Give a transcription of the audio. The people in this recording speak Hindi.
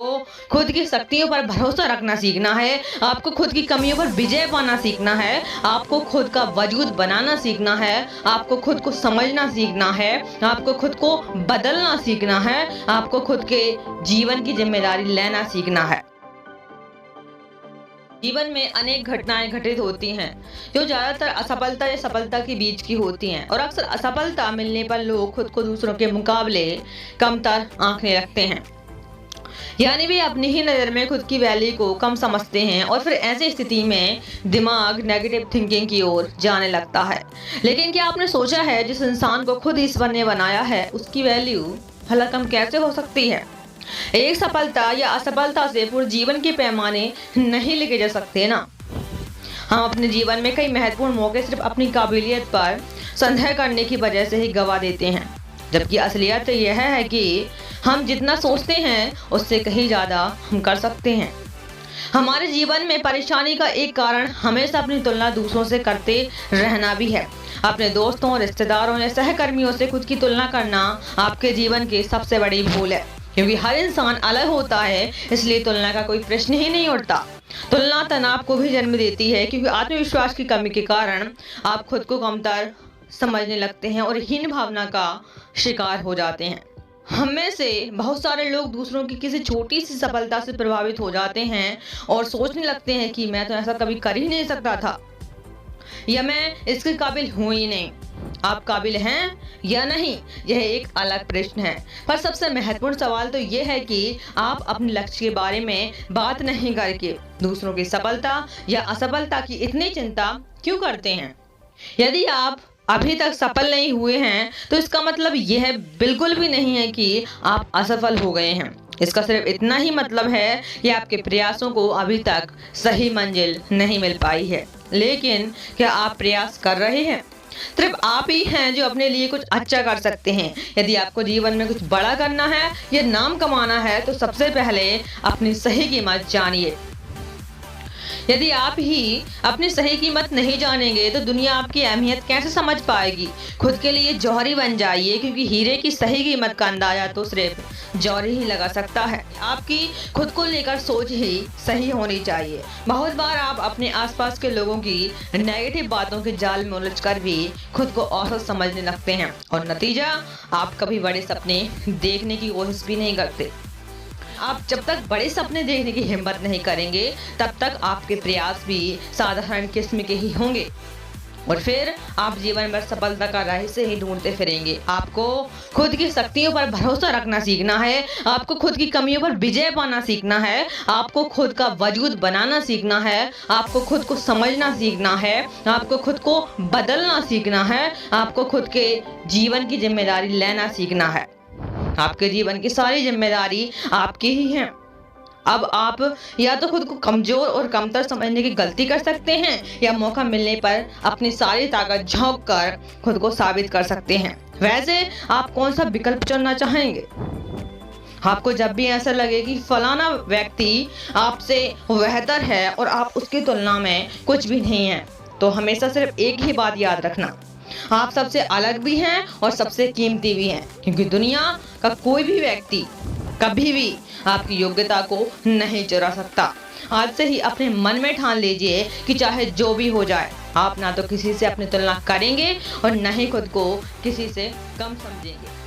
को खुद की शक्तियों पर भरोसा रखना सीखना है। आपको खुद की कमियों पर विजय पाना सीखना है। आपको खुद का वजूद बनाना सीखना है। आपको खुद को समझना सीखना है। आपको खुद को बदलना सीखना है। आपको खुद के जीवन की जिम्मेदारी लेना सीखना है। जीवन में अनेक घटनाएं घटित होती हैं जो ज्यादातर असफलता या सफलता के बीच की होती हैं, और अक्सर असफलता मिलने पर लोग खुद को दूसरों के मुकाबले कमतर आंकने लगते हैं। यानी वे अपनी ही नज़र में खुद की वैल्यू को कम समझते हैं, और फिर ऐसी स्थिति में दिमाग नेगेटिव थिंकिंग की ओर जाने लगता है। लेकिन क्या आपने सोचा है, जिस इंसान को खुद ईश्वर ने बनाया है उसकी वैल्यू भला कम कैसे हो सकती है? एक सफलता या असफलता से पूरे जीवन के पैमाने नहीं लेके जा सकते ना। हम अपने जीवन में कई महत्वपूर्ण मौके सिर्फ अपनी काबिलियत पर संदेह करने की वजह से ही गवा देते हैं, जबकि असलियत यह है कि हम जितना सोचते हैं उससे कहीं ज़्यादा हम कर सकते हैं। हमारे जीवन में परेशानी का एक कारण हमेशा अपनी तुलना दूसरों से करते रहना भी है। अपने दोस्तों, रिश्तेदारों या सहकर्मियों से खुद की तुलना करना आपके जीवन की सबसे बड़ी भूल है, क्योंकि हर इंसान अलग होता है, इसलिए तुलना का कोई प्रश्न ही नहीं उठता। तुलना तनाव को भी जन्म देती है, क्योंकि आत्मविश्वास की कमी के कारण आप खुद को कमतर समझने लगते हैं और हीन भावना का शिकार हो जाते हैं। हम में से बहुत सारे लोग दूसरों की किसी छोटी सी सफलता से प्रभावित हो जाते हैं और सोचने लगते हैं कि मैं तो ऐसा कभी कर ही नहीं सकता था, या मैं इसके काबिल हूं ही नहीं। आप काबिल हैं या नहीं, यह एक अलग प्रश्न है, पर सबसे महत्वपूर्ण सवाल तो यह है कि आप अपने लक्ष्य के बारे में बात नहीं करके दूसरों की सफलता या असफलता की इतनी चिंता क्यों करते हैं। यदि आप अभी तक सफल नहीं हुए हैं तो इसका मतलब यह बिल्कुल भी नहीं है कि आप असफल हो गए हैं। इसका सिर्फ इतना ही मतलब है कि आपके प्रयासों को अभी तक सही मंजिल नहीं मिल पाई है। लेकिन क्या आप प्रयास कर रहे हैं? सिर्फ आप ही हैं जो अपने लिए कुछ अच्छा कर सकते हैं। यदि आपको जीवन में कुछ बड़ा करना है या नाम कमाना है तो सबसे पहले अपनी सही कीमत जानिए। यदि आप ही अपनी सही कीमत नहीं जानेंगे तो दुनिया आपकी अहमियत कैसे समझ पाएगी। खुद के लिए जौहरी बन जाइए, क्योंकि हीरे की सही कीमत का अंदाजा तो सिर्फ जौहरी ही लगा सकता है। आपकी खुद को लेकर सोच ही सही होनी चाहिए। बहुत बार आप अपने आसपास के लोगों की नेगेटिव बातों के जाल में उलझकर भी खुद को औसत समझने लगते हैं, और नतीजा आप कभी बड़े सपने देखने की कोशिश भी नहीं करते। आप जब तक बड़े सपने देखने की हिम्मत नहीं करेंगे तब तक आपके प्रयास भी साधारण किस्म के ही होंगे, और फिर आप जीवन भर सफलता का रहस्य ही ढूंढते फिरेंगे। आपको खुद की शक्तियों पर भरोसा रखना सीखना है। आपको खुद की कमियों पर विजय पाना सीखना है। आपको खुद का वजूद बनाना सीखना है। आपको खुद को समझना सीखना है। आपको खुद को बदलना सीखना है। आपको खुद के जीवन की जिम्मेदारी लेना सीखना है। आपके जीवन की सारी जिम्मेदारी आपकी ही है। अब आप या तो खुद को कमजोर और कमतर समझने की गलती कर सकते हैं, या मौका मिलने पर अपनी सारी ताकत झोंक कर खुद को साबित कर सकते हैं। वैसे आप कौन सा विकल्प चुनना चाहेंगे? आपको जब भी ऐसा लगे कि फलाना व्यक्ति आपसे बेहतर है और आप उसकी तुलना में कुछ भी नहीं है, तो हमेशा सिर्फ एक ही बात याद रखना, आप सबसे अलग भी हैं और सबसे कीमती भी हैं, क्योंकि दुनिया का कोई भी व्यक्ति कभी भी आपकी योग्यता को नहीं चुरा सकता। आज से ही अपने मन में ठान लीजिए कि चाहे जो भी हो जाए, आप ना तो किसी से अपनी तुलना करेंगे और न ही खुद को किसी से कम समझेंगे।